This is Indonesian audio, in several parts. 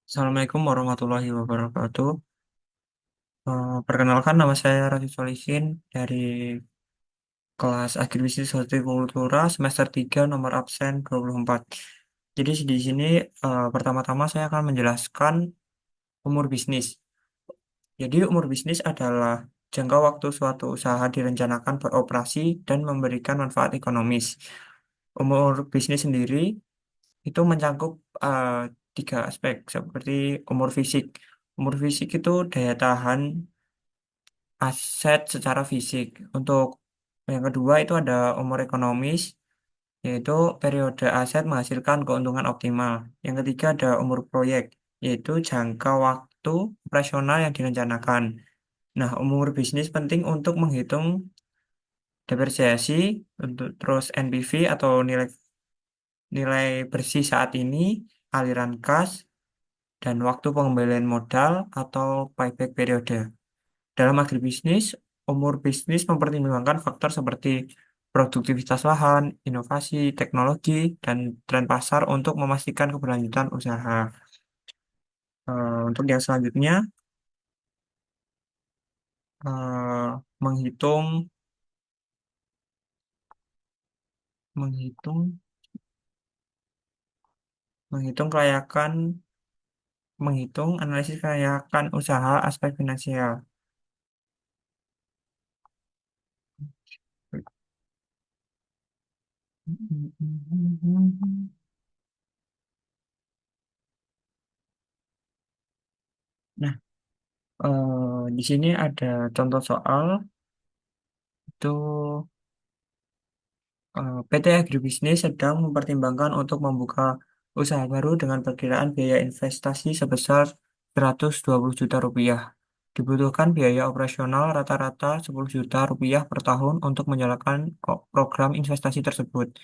Assalamualaikum warahmatullahi wabarakatuh. Perkenalkan nama saya Raffi Solihin dari kelas Agribisnis Hortikultura semester 3 nomor absen 24. Jadi di sini pertama-tama saya akan menjelaskan umur bisnis. Jadi umur bisnis adalah jangka waktu suatu usaha direncanakan beroperasi dan memberikan manfaat ekonomis. Umur bisnis sendiri itu mencakup eh, tiga aspek seperti umur fisik. Umur fisik itu daya tahan aset secara fisik. Untuk yang kedua itu ada umur ekonomis, yaitu periode aset menghasilkan keuntungan optimal. Yang ketiga ada umur proyek, yaitu jangka waktu operasional yang direncanakan. Nah, umur bisnis penting untuk menghitung depresiasi, untuk terus NPV atau nilai nilai bersih saat ini, aliran kas, dan waktu pengembalian modal atau payback periode. Dalam agribisnis, umur bisnis mempertimbangkan faktor seperti produktivitas lahan, inovasi, teknologi, dan tren pasar untuk memastikan keberlanjutan usaha. Untuk yang selanjutnya, menghitung menghitung menghitung kelayakan menghitung analisis kelayakan usaha aspek finansial. Nah, di sini ada contoh soal itu. PT Agribisnis sedang mempertimbangkan untuk membuka usaha baru dengan perkiraan biaya investasi sebesar 120 juta rupiah. Dibutuhkan biaya operasional rata-rata 10 juta rupiah per tahun untuk menjalankan program investasi tersebut.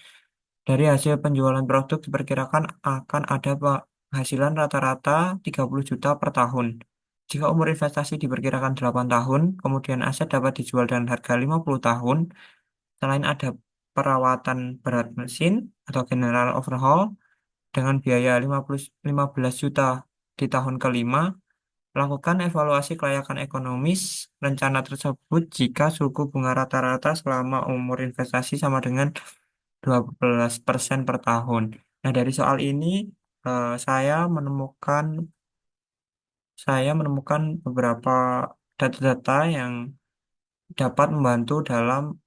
Dari hasil penjualan produk diperkirakan akan ada penghasilan rata-rata 30 juta per tahun. Jika umur investasi diperkirakan 8 tahun, kemudian aset dapat dijual dengan harga 50 tahun. Selain ada perawatan berat mesin atau general overhaul dengan biaya 15 juta di tahun kelima, lakukan evaluasi kelayakan ekonomis rencana tersebut jika suku bunga rata-rata selama umur investasi sama dengan 12% per tahun. Nah, dari soal ini saya menemukan beberapa data-data yang dapat membantu dalam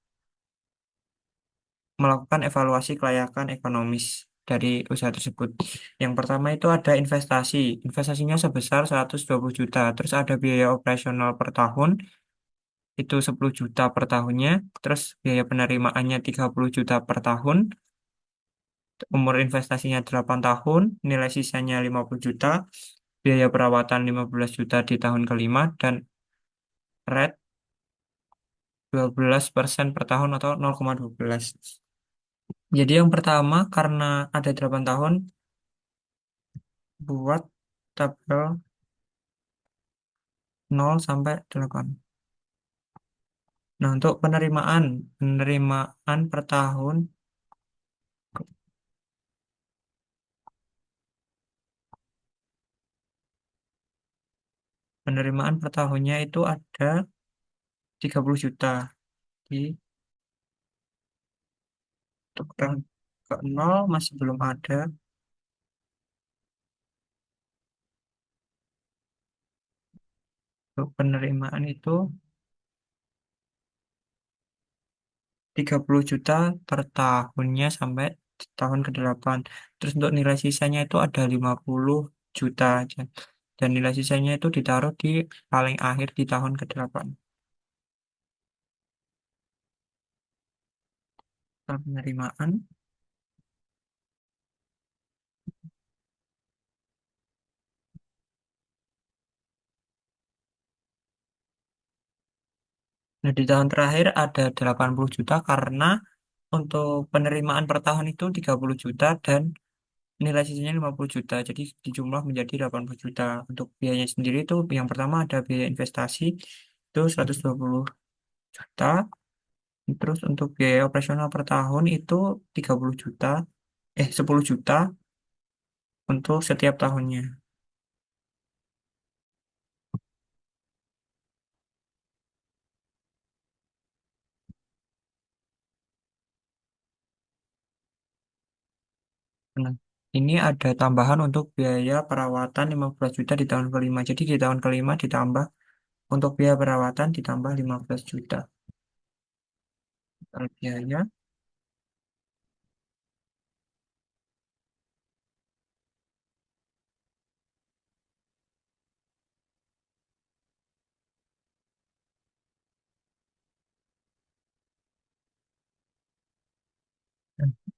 melakukan evaluasi kelayakan ekonomis dari usaha tersebut. Yang pertama itu ada investasi. Investasinya sebesar 120 juta. Terus ada biaya operasional per tahun, itu 10 juta per tahunnya. Terus biaya penerimaannya 30 juta per tahun. Umur investasinya 8 tahun, nilai sisanya 50 juta. Biaya perawatan 15 juta di tahun kelima, dan rate 12% per tahun atau 0,12. Jadi yang pertama karena ada 8 tahun, buat tabel 0 sampai 8. Nah, untuk penerimaan per tahun, penerimaan per tahunnya itu ada 30 juta. Di untuk tahun ke 0 masih belum ada. Untuk penerimaan itu 30 juta per tahunnya sampai tahun ke-8. Terus untuk nilai sisanya itu ada 50 juta aja. Dan nilai sisanya itu ditaruh di paling akhir di tahun ke-8. Penerimaan. Nah, di tahun terakhir ada 80 juta karena untuk penerimaan per tahun itu 30 juta dan nilai sisanya 50 juta. Jadi dijumlah menjadi 80 juta. Untuk biayanya sendiri itu yang pertama ada biaya investasi itu 120 juta. Terus untuk biaya operasional per tahun itu 30 juta, 10 juta untuk setiap tahunnya. Nah, ini ada tambahan untuk biaya perawatan 15 juta di tahun kelima. Jadi di tahun kelima ditambah untuk biaya perawatan ditambah 15 juta. Total biaya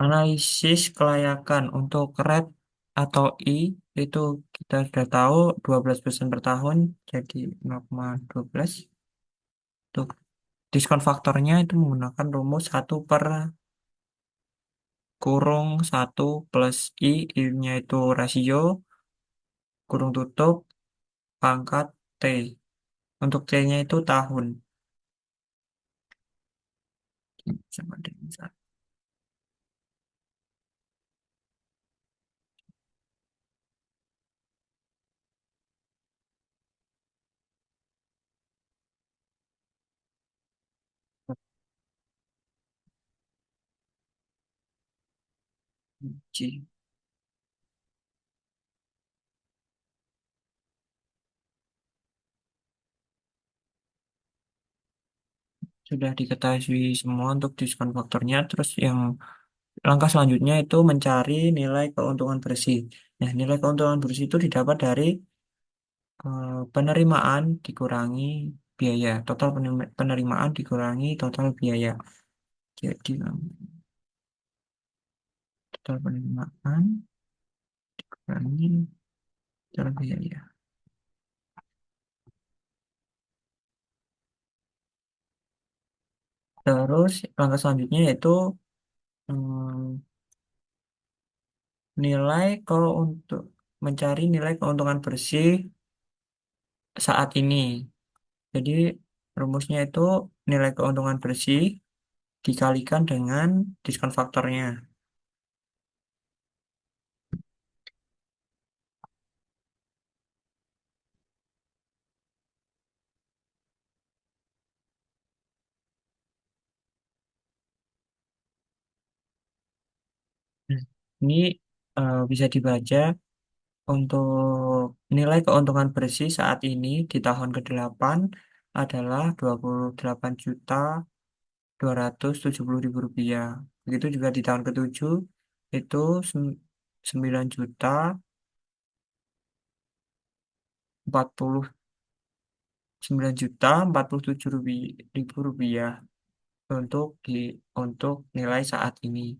analisis kelayakan untuk red atau I itu kita sudah tahu 12% per tahun jadi 0,12. Untuk diskon faktornya itu menggunakan rumus 1/1 plus I, I-nya itu rasio, kurung tutup, pangkat T. Untuk T-nya itu tahun. Sama dengan satu. G. Sudah diketahui semua untuk diskon faktornya. Terus yang langkah selanjutnya itu mencari nilai keuntungan bersih. Nah, nilai keuntungan bersih itu didapat dari penerimaan dikurangi biaya. Total penerimaan dikurangi total biaya. Jadi, total penerimaan dikurangi total biaya. Terus, langkah selanjutnya yaitu hmm, nilai kalau untuk mencari nilai keuntungan bersih saat ini. Jadi rumusnya itu nilai keuntungan bersih dikalikan dengan diskon faktornya. Hmm. Ini bisa dibaca untuk nilai keuntungan bersih saat ini di tahun ke-8 adalah 28.270.000 rupiah. Begitu juga di tahun ke-7 itu 9.047.000 rupiah untuk untuk nilai saat ini.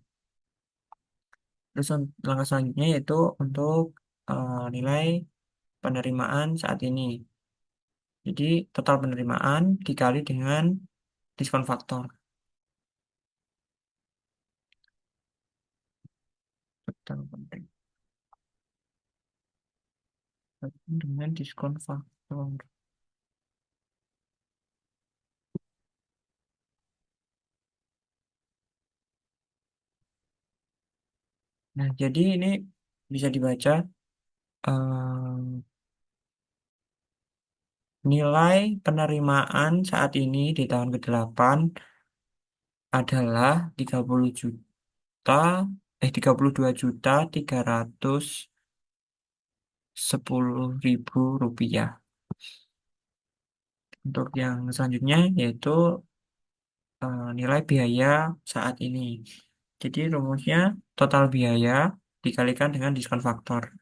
Terus langkah selanjutnya yaitu untuk nilai penerimaan saat ini. Jadi total penerimaan dikali dengan diskon faktor. Total penerimaan dengan diskon faktor. Nah, jadi ini bisa dibaca nilai penerimaan saat ini di tahun ke-8 adalah 32.310.000 rupiah. Untuk yang selanjutnya yaitu nilai biaya saat ini. Jadi rumusnya total biaya dikalikan dengan diskon faktor.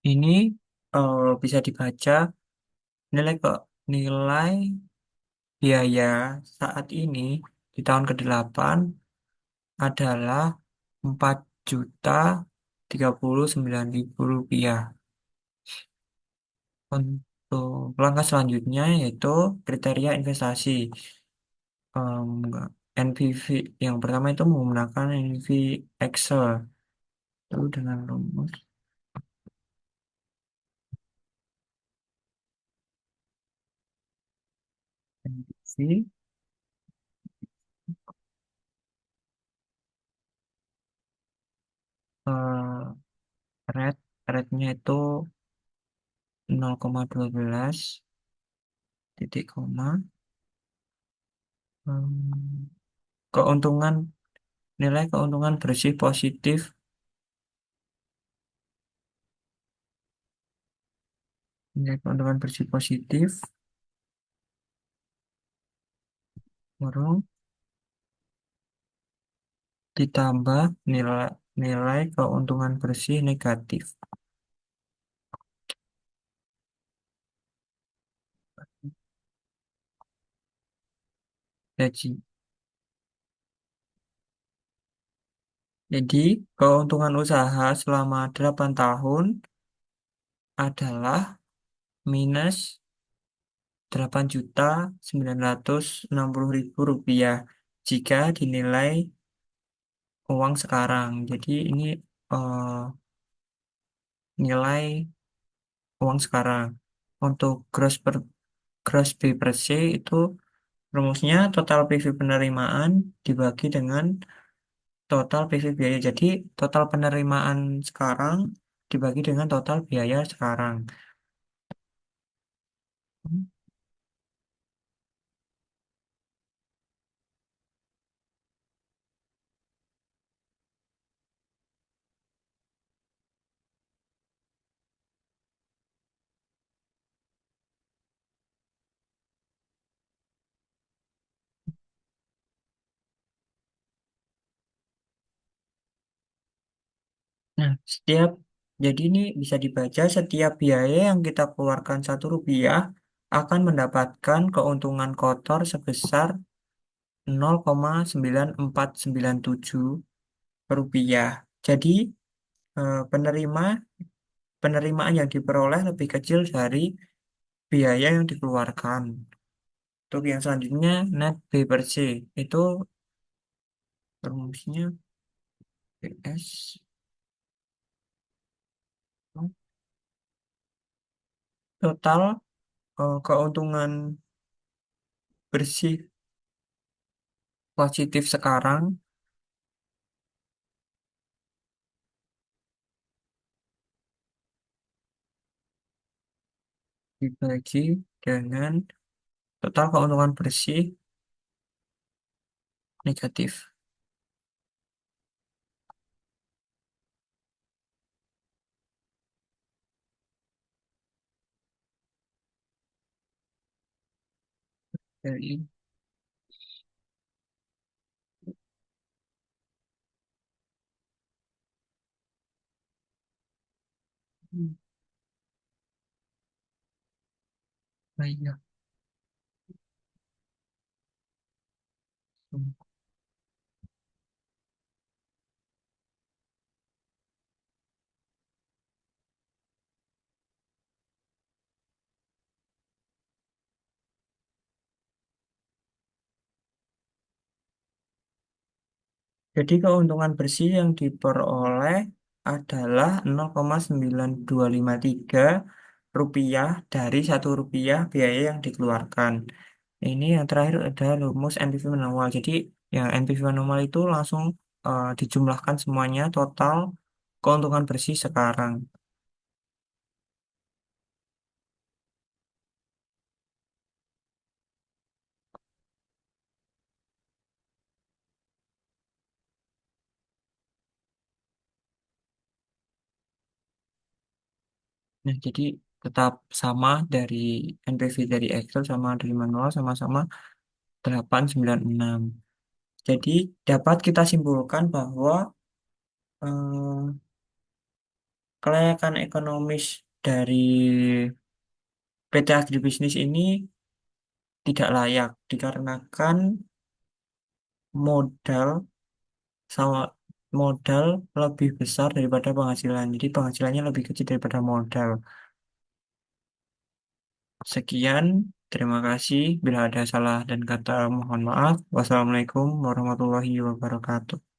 Ini bisa dibaca nilai nilai biaya saat ini di tahun ke-8 adalah 4.039.000 rupiah. Untuk langkah selanjutnya yaitu kriteria investasi. Em, NPV yang pertama itu menggunakan NPV Excel itu dengan rumus NPV. Red, rednya itu 0,12 titik koma. Hmm, keuntungan nilai keuntungan bersih positif, nilai keuntungan bersih positif kurung ditambah nilai nilai keuntungan bersih negatif. Jadi, jadi keuntungan usaha selama 8 tahun adalah minus 8.960.000 rupiah jika dinilai uang sekarang. Jadi ini eh, nilai uang sekarang. Untuk gross P per se itu rumusnya total PV penerimaan dibagi dengan total PV biaya. Jadi total penerimaan sekarang dibagi dengan total biaya sekarang. Nah, jadi ini bisa dibaca setiap biaya yang kita keluarkan 1 rupiah akan mendapatkan keuntungan kotor sebesar 0,9497 rupiah. Jadi penerima penerimaan yang diperoleh lebih kecil dari biaya yang dikeluarkan. Untuk yang selanjutnya net B per C itu rumusnya PS total keuntungan bersih positif sekarang dibagi dengan total keuntungan bersih negatif dari biaya. Jadi keuntungan bersih yang diperoleh adalah 0,9253 rupiah dari 1 rupiah biaya yang dikeluarkan. Ini yang terakhir ada rumus NPV manual. Jadi yang NPV manual itu langsung dijumlahkan semuanya total keuntungan bersih sekarang. Nah, jadi tetap sama dari NPV dari Excel sama dari manual sama-sama 896. Jadi dapat kita simpulkan bahwa eh, kelayakan ekonomis dari PT Agribisnis ini tidak layak dikarenakan modal sama modal lebih besar daripada penghasilan. Jadi penghasilannya lebih kecil daripada modal. Sekian, terima kasih. Bila ada salah dan kata mohon maaf. Wassalamualaikum warahmatullahi wabarakatuh.